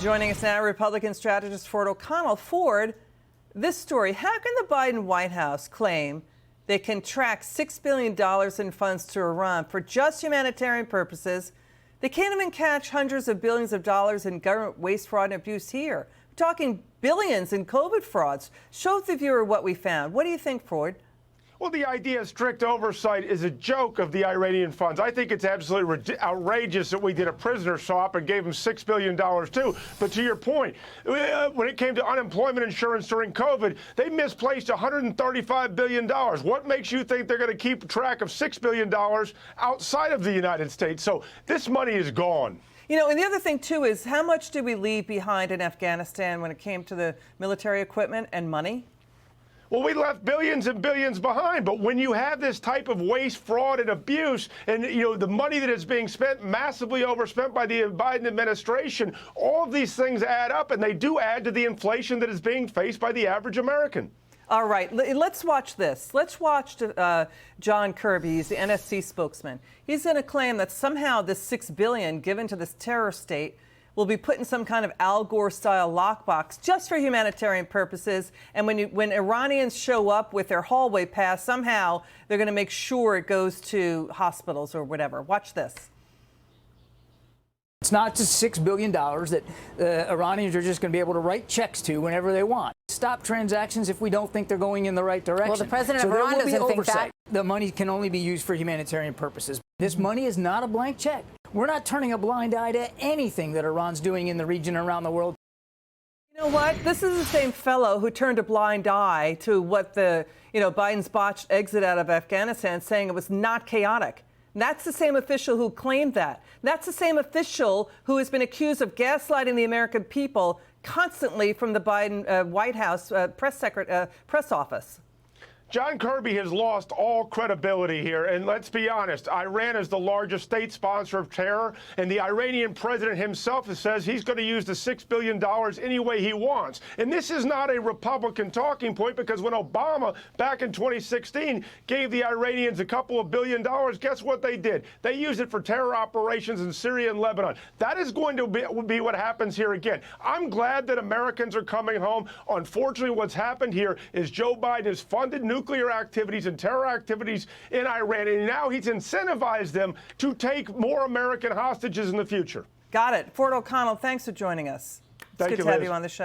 Joining us now, Republican strategist Ford O'Connell. Ford, this story, how can the Biden White House claim they can track $6 billion in funds to Iran for just humanitarian purposes? They can't even catch hundreds of billions of dollars in government waste, fraud, and abuse here. We're talking billions in COVID frauds. Show the viewer what we found. What do you think, Ford? Well, the idea of strict oversight is a joke of the Iranian funds. I think it's absolutely outrageous that we did a prisoner swap and gave them $6 billion, too. But to your point, when it came to unemployment insurance during COVID, they misplaced $135 billion. What makes you think they're going to keep track of $6 billion outside of the United States? So this money is gone. You know, and the other thing, too, is how much did we leave behind in Afghanistan when it came to the military equipment and money? Well, we left billions and billions behind. But when you have this type of waste, fraud, and abuse, and, you know, the money that is being spent, massively overspent by the Biden administration, all of these things add up, and they do add to the inflation that is being faced by the average American. All right, let's watch this. Let's watch John Kirby. He's the NSC spokesman. He's going to claim that somehow this $6 billion given to this terror state will be put in some kind of Al Gore-style lockbox just for humanitarian purposes. And when Iranians show up with their hallway pass, somehow they're going to make sure it goes to hospitals or whatever. Watch this. It's not just $6 billion that Iranians are just going to be able to write checks to whenever they want. Stop transactions if we don't think they're going in the right direction. Well, the president of Iran doesn't think that. The money can only be used for humanitarian purposes. This money is not a blank check. We're not turning a blind eye to anything that Iran's doing in the region and around the world. You know what? This is the same fellow who turned a blind eye to what Biden's botched exit out of Afghanistan, saying it was not chaotic. That's the same official who claimed that. That's the same official who has been accused of gaslighting the American people constantly from the Biden White House press office. John Kirby has lost all credibility here, and let's be honest, Iran is the largest state sponsor of terror, and the Iranian president himself says he's going to use the $6 billion any way he wants. And this is not a Republican talking point, because when Obama, back in 2016, gave the Iranians a couple of $1 billion, guess what they did? They used it for terror operations in Syria and Lebanon. That is going to be what happens here again. I'm glad that Americans are coming home. Unfortunately, what's happened here is Joe Biden has funded nuclear activities and terror activities in Iran, and now he's incentivized them to take more American hostages in the future. Got it. Ford O'Connell, thanks for joining us. It's good to have you on the show.